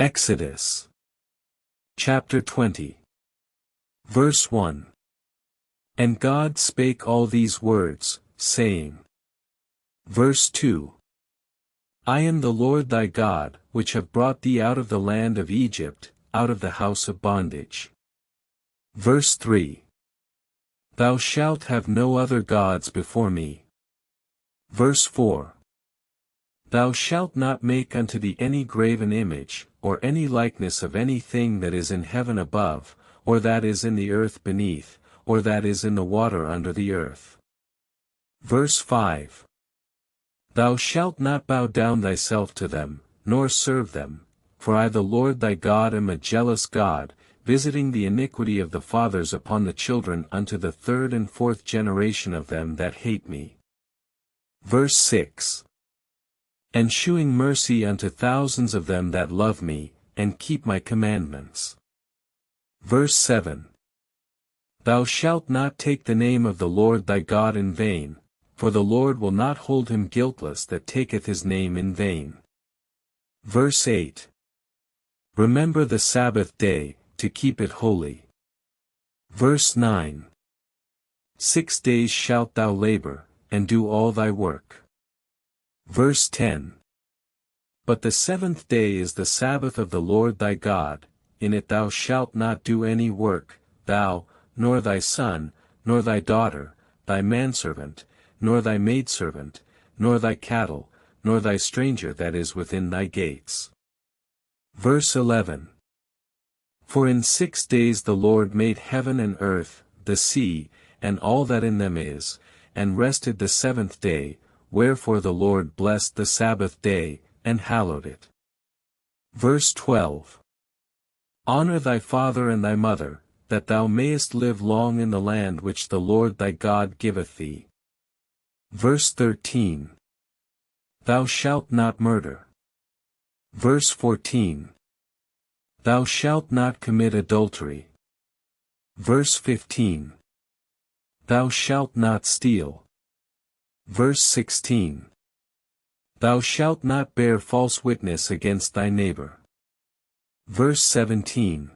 Exodus chapter 20. Verse 1. And God spake all these words, saying. Verse 2. I am the Lord thy God, which have brought thee out of the land of Egypt, out of the house of bondage. Verse 3. Thou shalt have no other gods before me. Verse 4. Thou shalt not make unto thee any graven image, or any likeness of any thing that is in heaven above, or that is in the earth beneath, or that is in the water under the earth. Verse 5. Thou shalt not bow down thyself to them, nor serve them, for I the Lord thy God am a jealous God, visiting the iniquity of the fathers upon the children unto the third and fourth generation of them that hate me. Verse 6. And shewing mercy unto thousands of them that love me, and keep my commandments. Verse 7. Thou shalt not take the name of the Lord thy God in vain, for the Lord will not hold him guiltless that taketh his name in vain. Verse 8. Remember the Sabbath day, to keep it holy. Verse 9. 6 days shalt thou labor, and do all thy work. Verse 10. But the seventh day is the Sabbath of the Lord thy God, in it thou shalt not do any work, thou, nor thy son, nor thy daughter, thy manservant, nor thy maidservant, nor thy cattle, nor thy stranger that is within thy gates. Verse 11. For in 6 days the Lord made heaven and earth, the sea, and all that in them is, and rested the seventh day, wherefore the Lord blessed the Sabbath day, and hallowed it. Verse 12. Honor thy father and thy mother, that thou mayest live long in the land which the Lord thy God giveth thee. Verse 13. Thou shalt not murder. Verse 14. Thou shalt not commit adultery. Verse 15. Thou shalt not steal. Verse 16. Thou shalt not bear false witness against thy neighbor. Verse 17.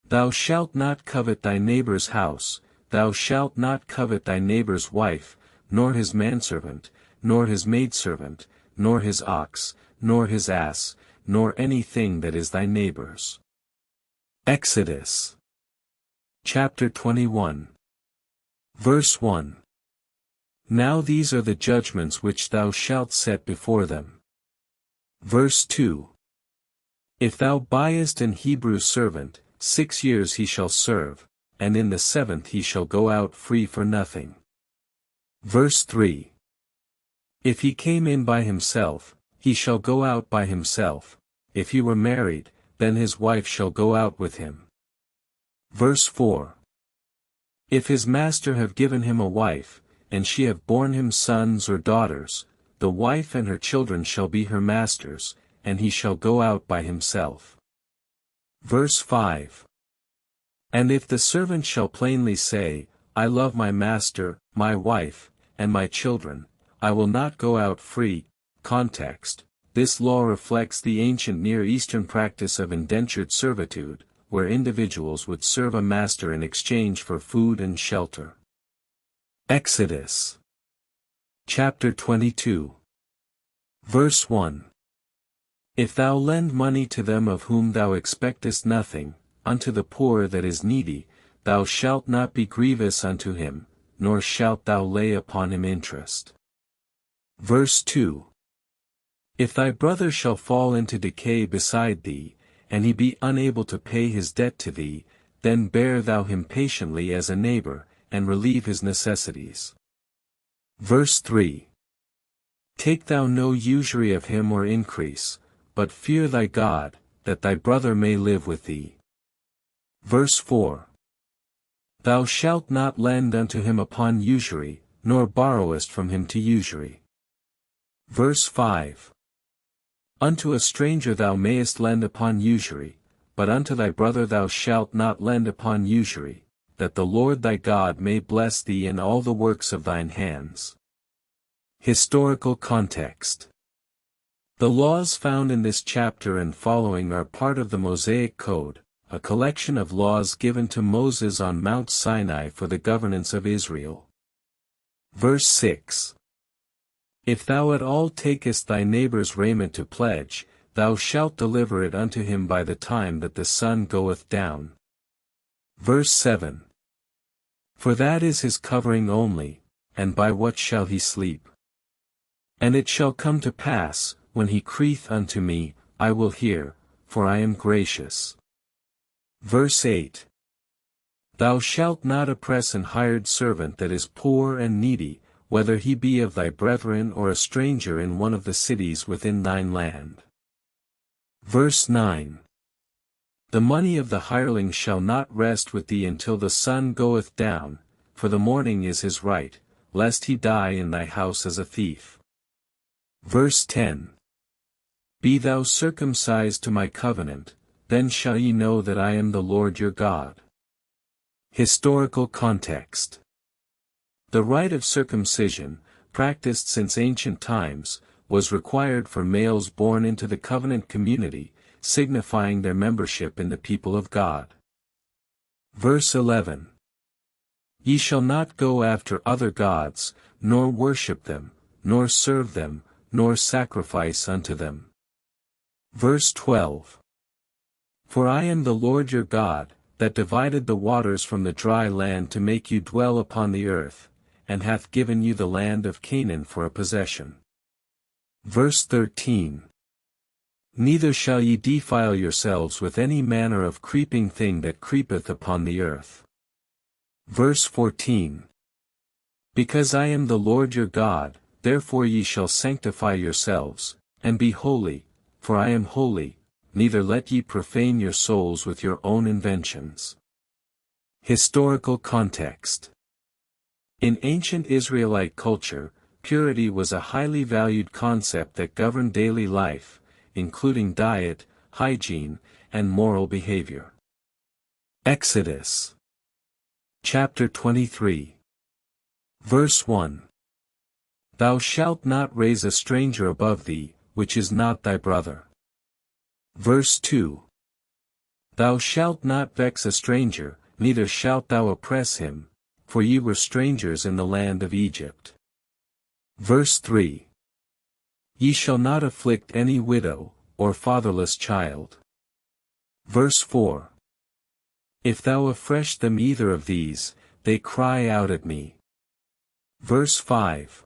Thou shalt not covet thy neighbor's house, thou shalt not covet thy neighbor's wife, nor his manservant, nor his maidservant, nor his ox, nor his ass, nor anything that is thy neighbor's. Exodus chapter 21. Verse 1. Now these are the judgments which thou shalt set before them. Verse 2. If thou buyest an Hebrew servant, 6 years he shall serve, and in the 7th he shall go out free for nothing. Verse 3. If he came in by himself, he shall go out by himself, if he were married, then his wife shall go out with him. Verse 4. If his master have given him a wife, and she have borne him sons or daughters, the wife and her children shall be her master's, and he shall go out by himself. Verse 5. And if the servant shall plainly say, I love my master, my wife, and my children, I will not go out free. Context: this law reflects the ancient Near Eastern practice of indentured servitude, where individuals would serve a master in exchange for food and shelter. Exodus chapter 22. Verse 1. If thou lend money to them of whom thou expectest nothing, unto the poor that is needy, thou shalt not be grievous unto him, nor shalt thou lay upon him interest. Verse 2. If thy brother shall fall into decay beside thee, and he be unable to pay his debt to thee, then bear thou him patiently as a neighbor, and relieve his necessities. Verse 3. Take thou no usury of him or increase, but fear thy God, that thy brother may live with thee. Verse 4. Thou shalt not lend unto him upon usury, nor borrowest from him to usury. Verse 5. Unto a stranger thou mayest lend upon usury, but unto thy brother thou shalt not lend upon usury, that the Lord thy God may bless thee in all the works of thine hands. Historical context. The laws found in this chapter and following are part of the Mosaic Code, a collection of laws given to Moses on Mount Sinai for the governance of Israel. Verse 6. If thou at all takest thy neighbor's raiment to pledge, thou shalt deliver it unto him by the time that the sun goeth down. Verse 7. For that is his covering only, and by what shall he sleep? And it shall come to pass, when he crieth unto me, I will hear, for I am gracious. Verse 8. Thou shalt not oppress an hired servant that is poor and needy, whether he be of thy brethren or a stranger in one of the cities within thine land. Verse 9. The money of the hireling shall not rest with thee until the sun goeth down, for the morning is his right, lest he die in thy house as a thief. Verse 10. Be thou circumcised to my covenant, then shall ye know that I am the Lord your God. Historical context. The rite of circumcision, practiced since ancient times, was required for males born into the covenant community, signifying their membership in the people of God. Verse 11. Ye shall not go after other gods, nor worship them, nor serve them, nor sacrifice unto them. Verse 12. For I am the Lord your God, that divided the waters from the dry land to make you dwell upon the earth, and hath given you the land of Canaan for a possession. Verse 13. Neither shall ye defile yourselves with any manner of creeping thing that creepeth upon the earth. Verse 14. Because I am the Lord your God, therefore ye shall sanctify yourselves, and be holy, for I am holy, neither let ye profane your souls with your own inventions. Historical context. In ancient Israelite culture, purity was a highly valued concept that governed daily life, including diet, hygiene, and moral behavior. Exodus. Chapter 23. Verse 1. Thou shalt not raise a stranger above thee, which is not thy brother. Verse 2. Thou shalt not vex a stranger, neither shalt thou oppress him, for ye were strangers in the land of Egypt. Verse 3. Ye shall not afflict any widow, or fatherless child. Verse 4. If thou affresh them either of these, they cry out at me. Verse 5.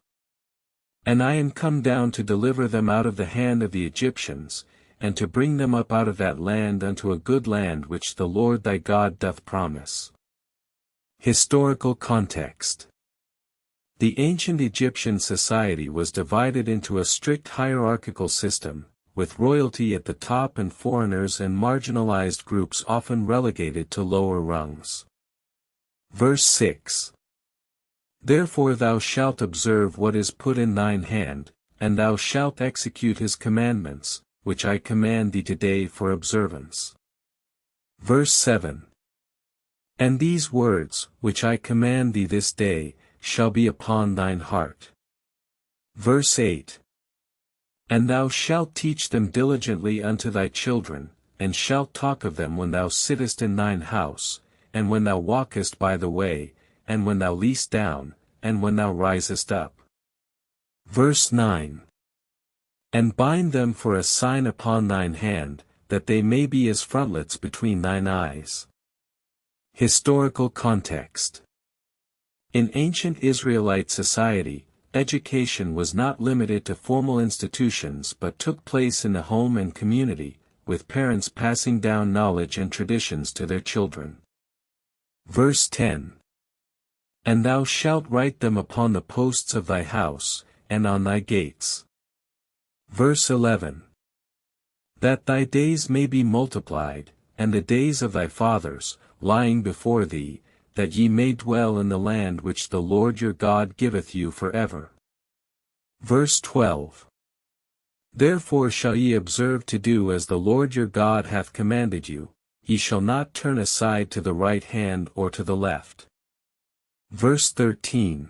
And I am come down to deliver them out of the hand of the Egyptians, and to bring them up out of that land unto a good land which the Lord thy God doth promise. Historical context. The ancient Egyptian society was divided into a strict hierarchical system, with royalty at the top and foreigners and marginalized groups often relegated to lower rungs. Verse 6. Therefore thou shalt observe what is put in thine hand, and thou shalt execute his commandments, which I command thee today for observance. Verse 7. And these words, which I command thee this day, shall be upon thine heart. Verse 8. And thou shalt teach them diligently unto thy children, and shalt talk of them when thou sittest in thine house, and when thou walkest by the way, and when thou liest down, and when thou risest up. Verse 9. And bind them for a sign upon thine hand, that they may be as frontlets between thine eyes. Historical context. In ancient Israelite society, education was not limited to formal institutions but took place in the home and community, with parents passing down knowledge and traditions to their children. Verse 10. And thou shalt write them upon the posts of thy house, and on thy gates. Verse 11. That thy days may be multiplied, and the days of thy fathers, lying before thee, that ye may dwell in the land which the Lord your God giveth you forever. Verse 12. Therefore shall ye observe to do as the Lord your God hath commanded you, ye shall not turn aside to the right hand or to the left. Verse 13.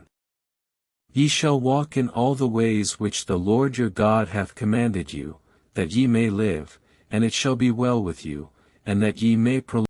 Ye shall walk in all the ways which the Lord your God hath commanded you, that ye may live, and it shall be well with you, and that ye may prolong